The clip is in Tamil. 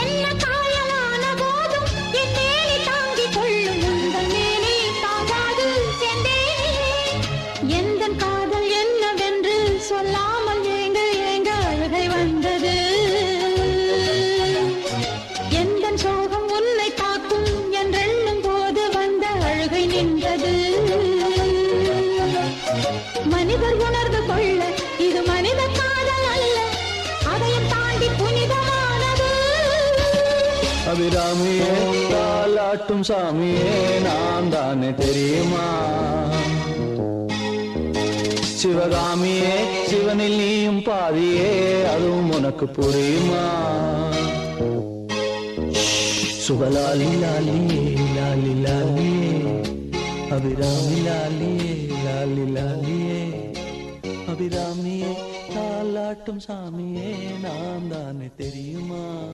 என்ன காயலான போதும் என் மேனி தாங்கிக் கொள்ளும் உங்கள் மேனி தாங்காது சென்றேனே. எந்தன் காதல் என்னவென்று சொல்லாமல் ஏங்க ஏங்க அழுகை வந்தது. எந்தன் சோகம் உன்னை தாக்கும் என்றெண்ணும் போது வந்த அழுகை நின்றது. மனிதர் உணர்ந்து கொள்ள இது மனித காதல் அல்ல, அதையும் தாண்டி புனிதமானது. அபிராமியே தாலாட்டும் சாமியே நான் தானே தெரியுமா? சிவகாமியே சிவனில் நீயும் பாதியே அதுவும் உனக்கு புரியுமா? சுபலாலி லாலியே லாலி லாலியே அபிராமி லாலியே லாலி லாலியே அபிராமியே தாலாட்டும் சாமியே நான் தானே தெரியுமா?